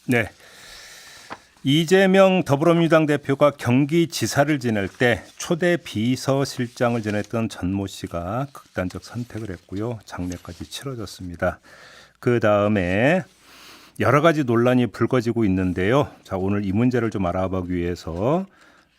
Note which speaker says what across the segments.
Speaker 1: 네. 이재명 더불어민주당 대표가 경기지사를 지낼 때 초대 비서실장을 지냈던 전모 씨가 극단적 선택을 했고요. 장례까지 치러졌습니다. 그다음에 여러 가지 논란이 불거지고 있는데요. 자, 오늘 이 문제를 좀 알아보기 위해서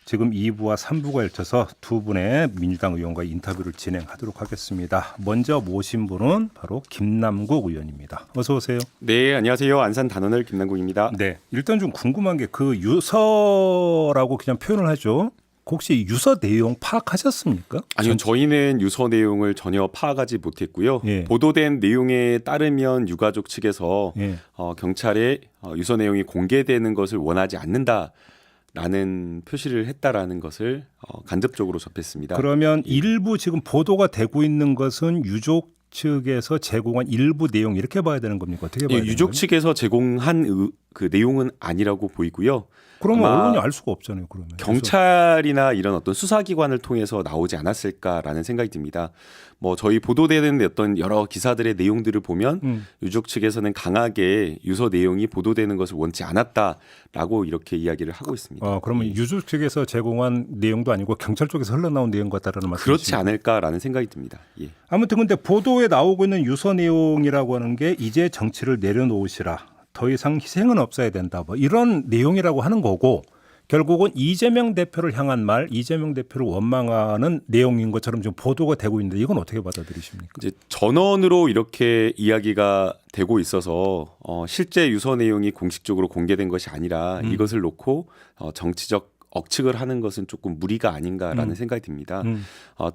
Speaker 1: 지금 2부와 3부가 걸쳐서 두 분의 민주당 의원과 인터뷰를 진행하도록 하겠습니다. 먼저 모신 분은 바로 김남국 의원입니다. 어서 오세요.
Speaker 2: 네, 안녕하세요. 안산 단원을 김남국입니다.
Speaker 1: 네, 일단 좀 궁금한 게 그 유서라고 그냥 표현을 하죠. 혹시 유서 내용 파악하셨습니까?
Speaker 2: 아니요, 저희는 유서 내용을 전혀 파악하지 못했고요.
Speaker 1: 예.
Speaker 2: 보도된 내용에 따르면 유가족 측에서
Speaker 1: 예.
Speaker 2: 경찰에 유서 내용이 공개되는 것을 원하지 않는다라는 표시를 했다라는 것을 간접적으로 접했습니다.
Speaker 1: 그러면 일부 지금 보도가 되고 있는 것은 유족 측에서 제공한 일부 내용 이렇게 봐야 되는 겁니까? 어떻게 봐야 되는
Speaker 2: 유족
Speaker 1: 거예요?
Speaker 2: 측에서 제공한 그 내용은 아니라고 보이고요.
Speaker 1: 그러면
Speaker 2: 아마
Speaker 1: 언론이 알 수가 없잖아요. 그러면
Speaker 2: 경찰이나 이런 어떤 수사기관을 통해서 나오지 않았을까라는 생각이 듭니다. 뭐 저희 보도되는 어떤 여러 기사들의 내용들을 보면 유족 측에서는 강하게 유서 내용이 보도되는 것을 원치 않았다라고 이렇게 이야기를 하고 있습니다.
Speaker 1: 그러면 유족 측에서 제공한 내용도 아니고 경찰 쪽에서 흘러나온 내용 같다라는 말씀이시죠?
Speaker 2: 그렇지 않을까라는 생각이 듭니다. 예.
Speaker 1: 아무튼 근데 보도에 나오고 있는 유서 내용이라고 하는 게 이제 정치를 내려놓으시라. 더 이상 희생은 없어야 된다. 뭐 이런 내용이라고 하는 거고 결국은 이재명 대표를 향한 말, 이재명 대표를 원망하는 내용인 것처럼 좀 보도가 되고 있는데 이건 어떻게 받아들이십니까?
Speaker 2: 이제 전원으로 이렇게 이야기가 되고 있어서 실제 유서 내용이 공식적으로 공개된 것이 아니라 이것을 놓고 정치적 억측을 하는 것은 조금 무리가 아닌가라는 생각이 듭니다.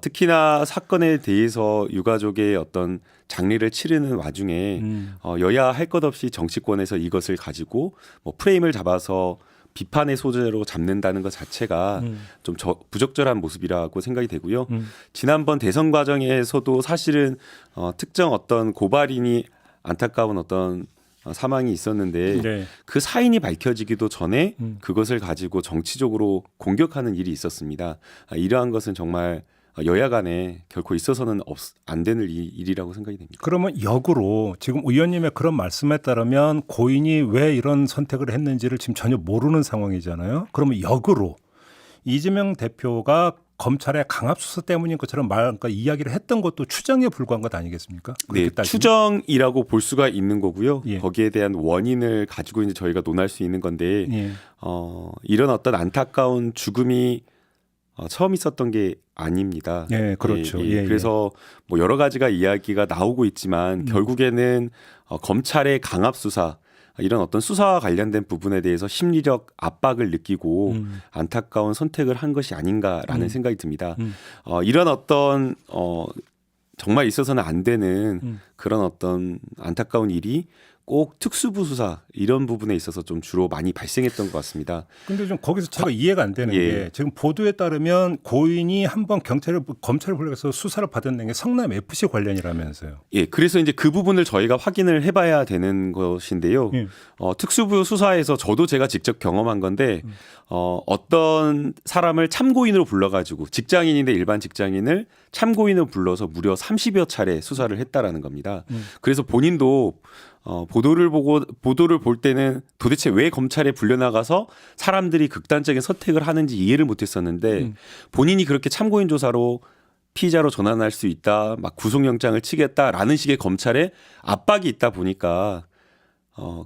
Speaker 2: 특히나 사건에 대해서 유가족의 어떤 장례를 치르는 와중에 여야 할 것 없이 정치권에서 이것을 가지고 뭐 프레임을 잡아서 비판의 소재로 잡는다는 것 자체가 좀 부적절한 모습이라고 생각이 되고요. 지난번 대선 과정에서도 사실은 특정 어떤 고발인이 안타까운 어떤 사망이 있었는데
Speaker 1: 네.
Speaker 2: 그 사인이 밝혀지기도 전에 그것을 가지고 정치적으로 공격하는 일이 있었습니다. 이러한 것은 정말 여야 간에 결코 있어서는 안 되는 일이라고 생각이 됩니다.
Speaker 1: 그러면 역으로 지금 의원님의 그런 말씀에 따르면 고인이 왜 이런 선택을 했는지를 지금 전혀 모르는 상황이잖아요. 그러면 역으로 이재명 대표가 검찰의 강압 수사 때문인 것처럼 그러니까 이야기를 했던 것도 추정에 불과한 것 아니겠습니까?
Speaker 2: 네, 추정이라고 볼 수가 있는 거고요.
Speaker 1: 예.
Speaker 2: 거기에 대한 원인을 가지고 이제 저희가 논할 수 있는 건데
Speaker 1: 예.
Speaker 2: 이런 어떤 안타까운 죽음이 처음 있었던 게 아닙니다.
Speaker 1: 예, 그렇죠. 예,
Speaker 2: 그래서 뭐 여러 가지가 이야기가 나오고 있지만 결국에는 검찰의 강압 수사 이런 어떤 수사와 관련된 부분에 대해서 심리적 압박을 느끼고 안타까운 선택을 한 것이 아닌가라는 생각이 듭니다. 이런 어떤 정말 있어서는 안 되는 그런 어떤 안타까운 일이 꼭 특수부 수사 이런 부분에 있어서 좀 주로 많이 발생했던 것 같습니다.
Speaker 1: 근데 좀 거기서 제가 이해가 안 되는
Speaker 2: 예.
Speaker 1: 게 지금 보도에 따르면 고인이 한번 검찰을 불러서 수사를 받은 게 성남 FC 관련이라면서요.
Speaker 2: 예, 그래서 이제 그 부분을 저희가 확인을 해봐야 되는 것인데요.
Speaker 1: 예.
Speaker 2: 특수부 수사에서 저도 제가 직접 경험한 건데 어떤 사람을 참고인으로 불러가지고 직장인인데 일반 직장인을 참고인으로 불러서 무려 30여 차례 수사를 했다라는 겁니다. 그래서 본인도 보도를 볼 때는 도대체 왜 검찰에 불려나가서 사람들이 극단적인 선택을 하는지 이해를 못했었는데 본인이 그렇게 참고인 조사로 피의자로 전환할 수 있다, 막 구속영장을 치겠다라는 식의 검찰의 압박이 있다 보니까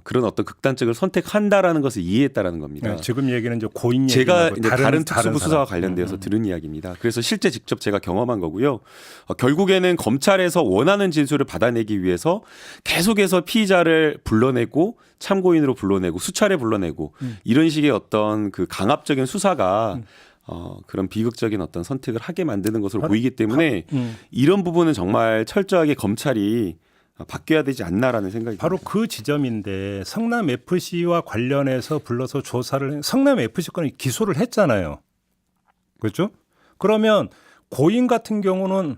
Speaker 2: 그런 어떤 극단적을 선택한다라는 것을 이해했다라는 겁니다.
Speaker 1: 네, 지금 얘기는 이제 고인 얘기
Speaker 2: 제가
Speaker 1: 말고
Speaker 2: 이제 다른 특수부 수사와 관련돼서 들은 이야기입니다. 그래서 실제 직접 제가 경험한 거고요. 결국에는 검찰에서 원하는 진술을 받아내기 위해서 계속해서 피의자를 불러내고 참고인으로 불러내고 수차례 불러내고 이런 식의 어떤 그 강압적인 수사가 그런 비극적인 어떤 선택을 하게 만드는 것으로 보이기 때문에 이런 부분은 정말 철저하게 검찰이 바뀌어야 되지 않나라는 생각이
Speaker 1: 바로
Speaker 2: 듭니다.
Speaker 1: 그 지점인데 성남 FC와 관련해서 불러서 조사를 성남 FC 건을 기소를 했잖아요. 그렇죠? 그러면 고인 같은 경우는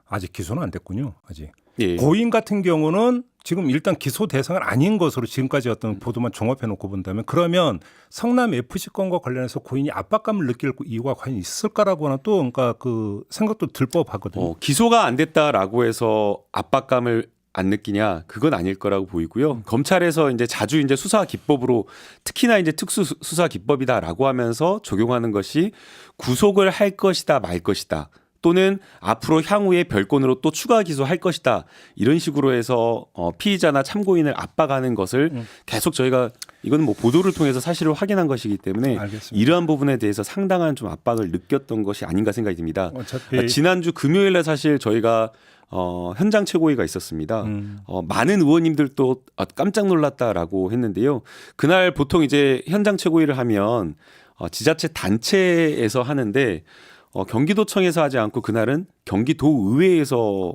Speaker 1: 아직 기소는 안 됐군요. 아직.
Speaker 2: 예.
Speaker 1: 고인 같은 경우는 지금 일단 기소 대상은 아닌 것으로 지금까지 어떤 보도만 종합해 놓고 본다면 그러면 성남 FC 건과 관련해서 고인이 압박감을 느낄 이유가 과연 있을까라고 하는 또 그러니까 그 생각도 들 법하거든요.
Speaker 2: 기소가 안 됐다라고 해서 압박감을 안 느끼냐? 그건 아닐 거라고 보이고요. 검찰에서 이제 자주 이제 수사 기법으로 특히나 이제 특수 수사 기법이다라고 하면서 적용하는 것이 구속을 할 것이다 말 것이다. 또는 앞으로 향후에 별건으로 또 추가 기소할 것이다. 이런 식으로 해서 피의자나 참고인을 압박하는 것을 계속 저희가 이건 뭐 보도를 통해서 사실을 확인한 것이기 때문에
Speaker 1: 알겠습니다.
Speaker 2: 이러한 부분에 대해서 상당한 좀 압박을 느꼈던 것이 아닌가 생각이 듭니다.
Speaker 1: 어차피
Speaker 2: 지난주 금요일에 사실 저희가 현장 최고위가 있었습니다. 많은 의원님들도 깜짝 놀랐다라고 했는데요. 그날 보통 이제 현장 최고위를 하면 지자체 단체에서 하는데 경기도청에서 하지 않고 그날은 경기도의회에서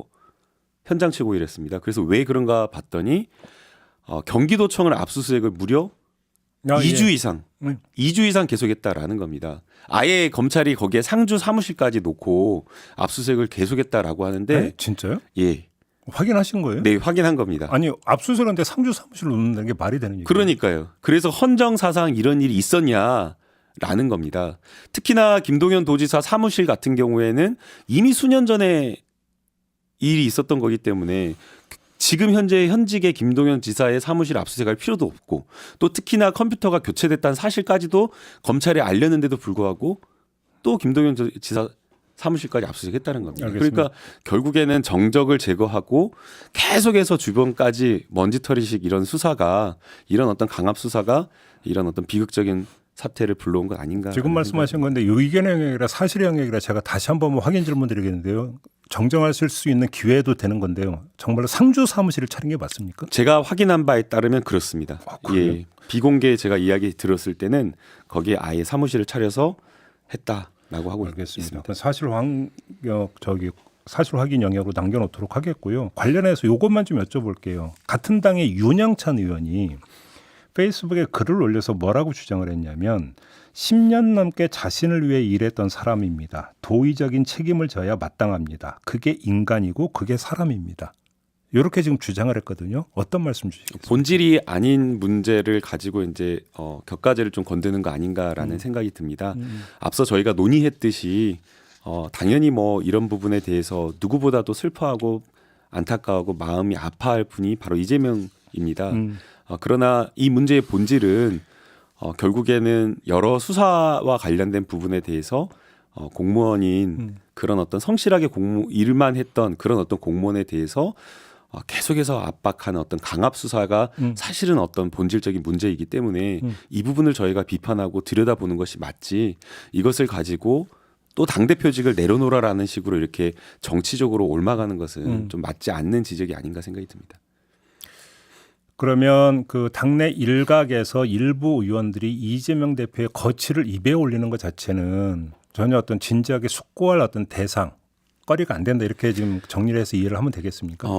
Speaker 2: 현장 최고위를 했습니다. 그래서 왜 그런가 봤더니 경기도청을 압수수색을 무려 2주 이상 2주 이상 계속했다라는 겁니다. 아예 검찰이 거기에 상주 사무실까지 놓고 압수수색을 계속했다라고 하는데
Speaker 1: 네? 진짜요?
Speaker 2: 예.
Speaker 1: 확인하신 거예요?
Speaker 2: 네, 확인한 겁니다.
Speaker 1: 아니 압수수색인데 상주 사무실로 놓는다는 게 말이 되는 얘기예요?
Speaker 2: 그러니까요. 그래서 헌정사상 이런 일이 있었냐라는 겁니다. 특히나 김동연 도지사 사무실 같은 경우에는 이미 수년 전에 일이 있었던 거기 때문에 지금 현재 현직의 김동연 지사의 사무실 압수수색할 필요도 없고 또 특히나 컴퓨터가 교체됐다는 사실까지도 검찰에 알렸는데도 불구하고 또 김동연 지사 사무실까지 압수수색했다는 겁니다.
Speaker 1: 알겠습니다.
Speaker 2: 그러니까 결국에는 정적을 제거하고 계속해서 주변까지 먼지털이식 이런 수사가 이런 어떤 강압 수사가 이런 어떤 비극적인 사태를 불러온 건 아닌가.
Speaker 1: 지금 말씀하신 건데 의견의 영역이라 사실의 영역이라 제가 다시 한번 확인 질문 드리겠는데요. 정정하실 수 있는 기회도 되는 건데요. 정말로 상주 사무실을 차린 게 맞습니까?
Speaker 2: 제가 확인한 바에 따르면 그렇습니다.
Speaker 1: 그래요?
Speaker 2: 예. 비공개 제가 이야기 들었을 때는 거기에 아예 사무실을 차려서 했다라고 하고
Speaker 1: 알겠습니다.
Speaker 2: 있습니다.
Speaker 1: 일단 사실 확인 영역으로 남겨놓도록 하겠고요. 관련해서 이것만 좀 여쭤볼게요. 같은 당의 윤영찬 의원이 페이스북에 글을 올려서 뭐라고 주장을 했냐면 10년 넘게 자신을 위해 일했던 사람입니다. 도의적인 책임을 져야 마땅합니다. 그게 인간이고 그게 사람입니다. 이렇게 지금 주장을 했거든요. 어떤 말씀 주시겠습니까?
Speaker 2: 본질이 아닌 문제를 가지고 이제 격가지를 좀 건드는 거 아닌가라는 생각이 듭니다. 앞서 저희가 논의했듯이 당연히 뭐 이런 부분에 대해서 누구보다도 슬퍼하고 안타까워하고 마음이 아파할 분이 바로 이재명입니다. 그러나 이 문제의 본질은 결국에는 여러 수사와 관련된 부분에 대해서 공무원인 그런 어떤 성실하게 일만 했던 그런 어떤 공무원에 대해서 계속해서 압박하는 어떤 강압 수사가 사실은 어떤 본질적인 문제이기 때문에 이 부분을 저희가 비판하고 들여다보는 것이 맞지 이것을 가지고 또 당대표직을 내려놓으라라는 식으로 이렇게 정치적으로 옮아가는 것은 좀 맞지 않는 지적이 아닌가 생각이 듭니다.
Speaker 1: 그러면 그 당내 일각에서 일부 의원들이 이재명 대표의 거취를 입에 올리는 것 자체는 전혀 어떤 진지하게 숙고할 어떤 대상 거리가 안 된다 이렇게 지금 정리를 해서 이해를 하면 되겠습니까?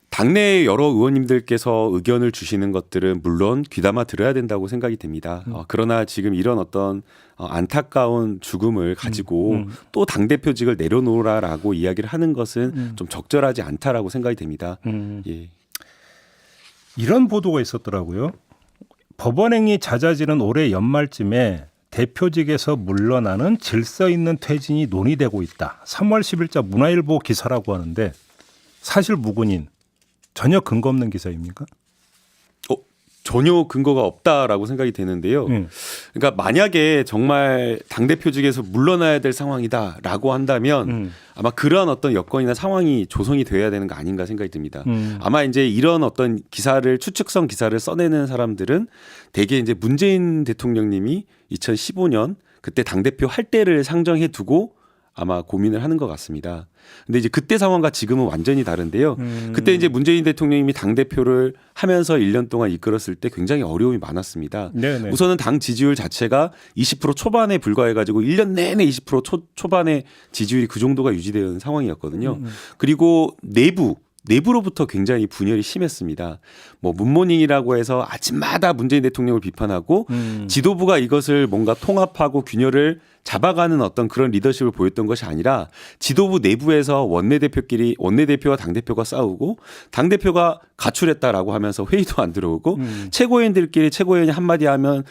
Speaker 2: 당내 여러 의원님들께서 의견을 주시는 것들은 물론 귀담아 들어야 된다고 생각이 됩니다. 그러나 지금 이런 어떤 안타까운 죽음을 가지고 또 당대표직을 내려놓으라라고 이야기를 하는 것은 좀 적절하지 않다라고 생각이 됩니다. 예.
Speaker 1: 이런 보도가 있었더라고요. 법원행위 잦아지는 올해 연말쯤에 대표직에서 물러나는 질서 있는 퇴진이 논의되고 있다. 3월 10일자 문화일보 기사라고 하는데 사실 무근인 전혀 근거 없는 기사입니까?
Speaker 2: 전혀 근거가 없다라고 생각이 되는데요. 그러니까 만약에 정말 당대표직에서 물러나야 될 상황이다라고 한다면 아마 그러한 어떤 여건이나 상황이 조성이 돼야 되는 거 아닌가 생각이 듭니다. 아마 이제 이런 어떤 기사를 추측성 기사를 써내는 사람들은 대개 이제 문재인 대통령님이 2015년 그때 당대표 할 때를 상정해 두고 아마 고민을 하는 것 같습니다. 근데 이제 그때 상황과 지금은 완전히 다른데요. 그때 이제 문재인 대통령님이 당대표를 하면서 1년 동안 이끌었을 때 굉장히 어려움이 많았습니다.
Speaker 1: 네네.
Speaker 2: 우선은 당 지지율 자체가 20% 초반에 불과해가지고 1년 내내 20% 초반에 지지율이 그 정도가 유지되는 상황이었거든요. 그리고 내부로부터 굉장히 분열이 심했습니다. 뭐 문모닝이라고 해서 아침마다 문재인 대통령을 비판하고 지도부가 이것을 뭔가 통합하고 균열을 잡아가는 어떤 그런 리더십을 보였던 것이 아니라 지도부 내부에서 원내대표와 당대표가 싸우고 당대표가 가출했다라고 하면서 회의도 안 들어오고 최고위원들끼리 최고위원이 한마디 하면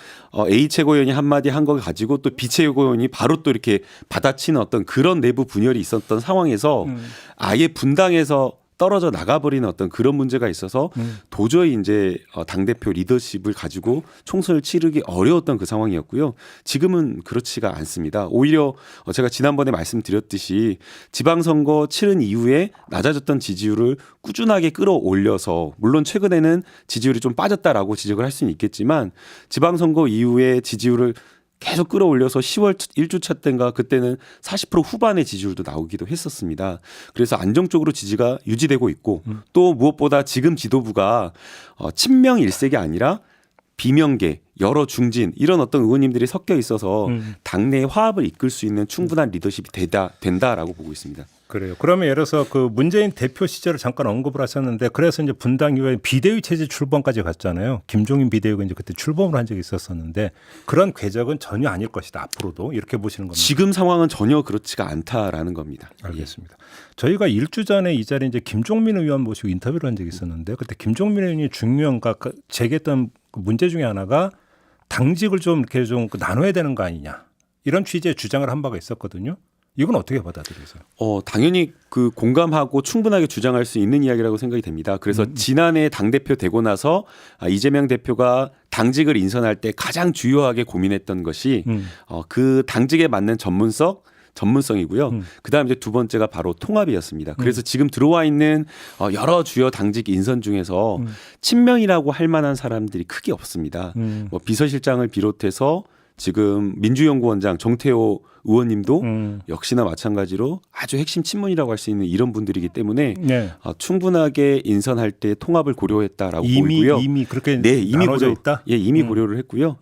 Speaker 2: A 최고위원이 한마디 한 거 가지고 또 B 최고위원이 바로 또 이렇게 받아치는 어떤 그런 내부 분열이 있었던 상황에서 아예 분당에서 떨어져 나가버리는 어떤 그런 문제가 있어서 도저히 이제 당대표 리더십을 가지고 총선을 치르기 어려웠던 그 상황이었고요. 지금은 그렇지가 않습니다. 오히려 제가 지난번에 말씀드렸듯이 지방선거 치른 이후에 낮아졌던 지지율을 꾸준하게 끌어올려서 물론 최근에는 지지율이 좀 빠졌다라고 지적을 할 수는 있겠지만 지방선거 이후에 지지율을 계속 끌어올려서 10월 1주차 때인가 그때는 40% 후반의 지지율도 나오기도 했었습니다. 그래서 안정적으로 지지가 유지되고 있고 또 무엇보다 지금 지도부가 친명 일색이 아니라 비명계, 여러 중진 이런 어떤 의원님들이 섞여 있어서 당내의 화합을 이끌 수 있는 충분한 리더십이 된다라고 보고 있습니다.
Speaker 1: 그래요. 그러면 예를 들어서 그 문재인 대표 시절을 잠깐 언급을 하셨는데 그래서 이제 분당 이후에 비대위 체제 출범까지 갔잖아요. 김종인 비대위가 이제 그때 출범을 한 적이 있었었는데 그런 궤적은 전혀 아닐 것이다. 앞으로도 이렇게 보시는 겁니다.
Speaker 2: 지금 상황은 전혀 그렇지가 않다라는 겁니다.
Speaker 1: 알겠습니다. 저희가 일주 전에 이 자리에 이제 김종민 의원 모시고 인터뷰를 한 적이 있었는데 그때 김종민 의원이 중요한 제기했던 그 문제 중에 하나가 당직을 좀 이렇게 좀 나눠야 되는 거 아니냐 이런 취지의 주장을 한 바가 있었거든요. 이건 어떻게 받아들이세요?
Speaker 2: 당연히 그 공감하고 충분하게 주장할 수 있는 이야기라고 생각이 됩니다. 그래서 지난해 당대표 되고 나서 이재명 대표가 당직을 인선할 때 가장 주요하게 고민했던 것이 그 당직에 맞는 전문성이고요. 그다음 이제 두 번째가 바로 통합이었습니다. 그래서 지금 들어와 있는 여러 주요 당직 인선 중에서 친명이라고 할 만한 사람들이 크게 없습니다. 뭐 비서실장을 비롯해서 지금 민주연구원장 정태호 의원님도 역시나 마찬가지로 아주 핵심 친문이라고 할 수 있는 이런 분들이기 때문에
Speaker 1: 네.
Speaker 2: 충분하게 인선할 때 통합을 고려했다라고 보이고요.
Speaker 1: 이미 그렇게
Speaker 2: 이미
Speaker 1: 나눠져 있다.
Speaker 2: 예, 이미 고려를 했고요.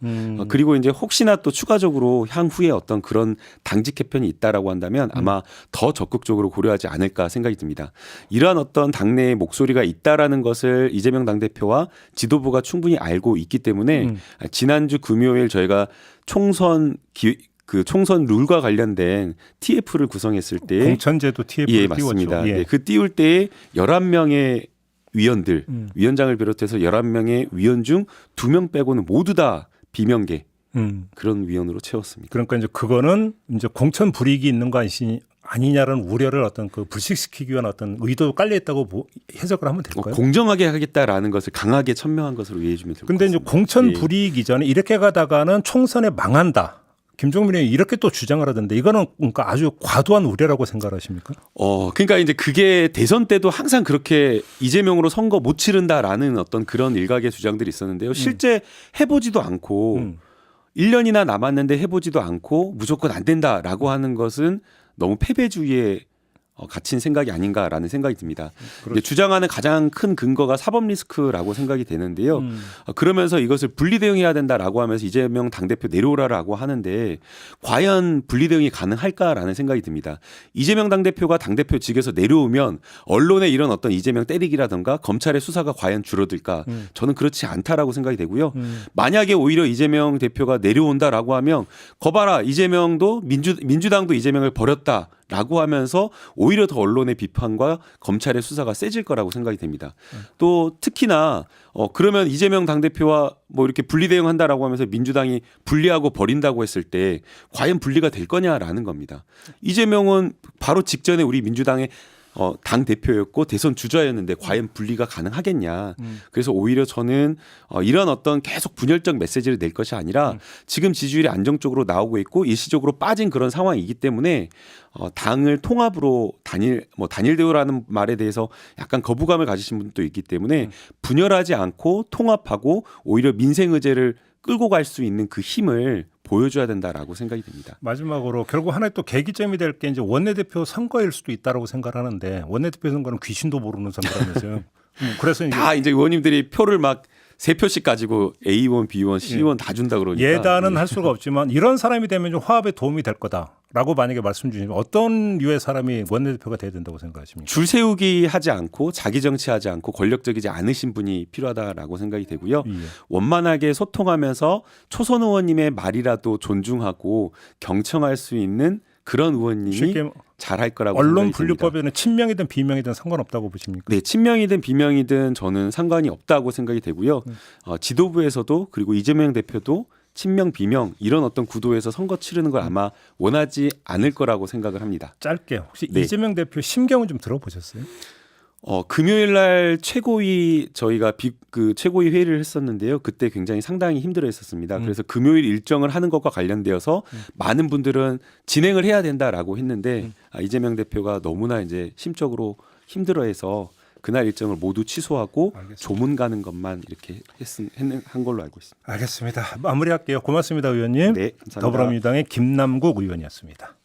Speaker 2: 그리고 이제 혹시나 또 추가적으로 향후에 어떤 그런 당직 개편이 있다라고 한다면 아마 더 적극적으로 고려하지 않을까 생각이 듭니다. 이러한 어떤 당내의 목소리가 있다라는 것을 이재명 당대표와 지도부가 충분히 알고 있기 때문에 지난주 금요일 저희가 총선 룰과 관련된 TF를 구성했을 때
Speaker 1: 공천제도 TF를
Speaker 2: 맞습니다.
Speaker 1: 띄웠죠. 예.
Speaker 2: 그 띄울 때에 11명의 위원들, 위원장을 비롯해서 11명의 위원 중 2명 빼고는 모두 다 비명계 그런 위원으로 채웠습니다.
Speaker 1: 그러니까 이제 그거는 이제 공천 불이익이 있는 거 아니냐라는 우려를 어떤 그 불식시키기 위한 어떤 의도가 깔려 있다고 해석을 하면 될까요?
Speaker 2: 공정하게 하겠다라는 것을 강하게 천명한 것으로 이해해 주면 될 것 같습니다.
Speaker 1: 근데 이제 공천 불이익 이전에 이렇게 가다가는 총선에 망한다. 김종민이 이렇게 또 주장을 하던데 이거는 그러니까 아주 과도한 우려라고 생각하십니까?
Speaker 2: 그러니까 이제 그게 대선 때도 항상 그렇게 이재명으로 선거 못 치른다라는 어떤 그런 일각의 주장들이 있었는데요. 실제 해보지도 않고 1년이나 남았는데 해보지도 않고 무조건 안 된다라고 하는 것은 너무 패배주의에 갇힌 생각이 아닌가라는 생각이 듭니다. 이제 주장하는 가장 큰 근거가 사법 리스크라고 생각이 되는데요. 그러면서 이것을 분리 대응해야 된다라고 하면서 이재명 당대표 내려오라라고 하는데 과연 분리 대응이 가능할까라는 생각이 듭니다. 이재명 당대표가 당대표직에서 내려오면 언론의 이런 어떤 이재명 때리기라든가 검찰의 수사가 과연 줄어들까? 저는 그렇지 않다라고 생각이 되고요. 만약에 오히려 이재명 대표가 내려온다라고 하면 거봐라 이재명도 민주당도 이재명을 버렸다. 라고 하면서 오히려 더 언론의 비판과 검찰의 수사가 세질 거라고 생각이 됩니다. 또 특히나 그러면 이재명 당대표와 뭐 이렇게 분리 대응한다라고 하면서 민주당이 분리하고 버린다고 했을 때 과연 분리가 될 거냐라는 겁니다. 이재명은 바로 직전에 우리 민주당의 당 대표였고 대선 주자였는데 과연 분리가 가능하겠냐. 그래서 오히려 저는 이런 어떤 계속 분열적 메시지를 낼 것이 아니라 지금 지지율이 안정적으로 나오고 있고 일시적으로 빠진 그런 상황이기 때문에 당을 통합으로 단일 대우라는 말에 대해서 약간 거부감을 가지신 분도 있기 때문에 분열하지 않고 통합하고 오히려 민생 의제를 끌고 갈 수 있는 그 힘을 보여줘야 된다라고 생각이 됩니다.
Speaker 1: 마지막으로 결국 하나의 또 계기점이 될 게 이제 원내대표 선거일 수도 있다라고 생각하는데 원내대표 선거는 귀신도 모르는 선거라면서요. 그래서
Speaker 2: 이제 의원님들이 표를 막 3표씩 가지고 A원, B원, C원 다 준다 그러니까
Speaker 1: 예단은 할 수가 없지만 이런 사람이 되면 좀 화합에 도움이 될 거다라고 만약에 말씀 주시면 어떤 류의 사람이 원내대표가 돼야 된다고 생각하십니까?
Speaker 2: 줄 세우기 하지 않고 자기 정치하지 않고 권력적이지 않으신 분이 필요하다라고 생각이 되고요. 원만하게 소통하면서 초선 의원님의 말이라도 존중하고 경청할 수 있는 그런 의원님이 잘할 거라고
Speaker 1: 언론
Speaker 2: 생각이 됩니다.
Speaker 1: 분류법에는 친명이든 비명이든 상관없다고 보십니까?
Speaker 2: 네, 친명이든 비명이든 저는 상관이 없다고 생각이 되고요. 지도부에서도 그리고 이재명 대표도 친명 비명 이런 어떤 구도에서 선거 치르는 걸 아마 원하지 않을 거라고 생각을 합니다.
Speaker 1: 짧게 혹시
Speaker 2: 네.
Speaker 1: 이재명 대표 심경은 좀 들어보셨어요?
Speaker 2: 금요일 날 최고위 저희가 그 최고위 회의를 했었는데요. 그때 굉장히 상당히 힘들어했었습니다. 그래서 금요일 일정을 하는 것과 관련되어서 많은 분들은 진행을 해야 된다라고 했는데 이재명 대표가 너무나 이제 심적으로 힘들어해서 그날 일정을 모두 취소하고
Speaker 1: 알겠습니다.
Speaker 2: 조문 가는 것만 이렇게 한 걸로 알고 있습니다.
Speaker 1: 알겠습니다. 마무리할게요. 고맙습니다, 의원님.
Speaker 2: 네, 감사합니다.
Speaker 1: 더불어민주당의 김남국 의원이었습니다.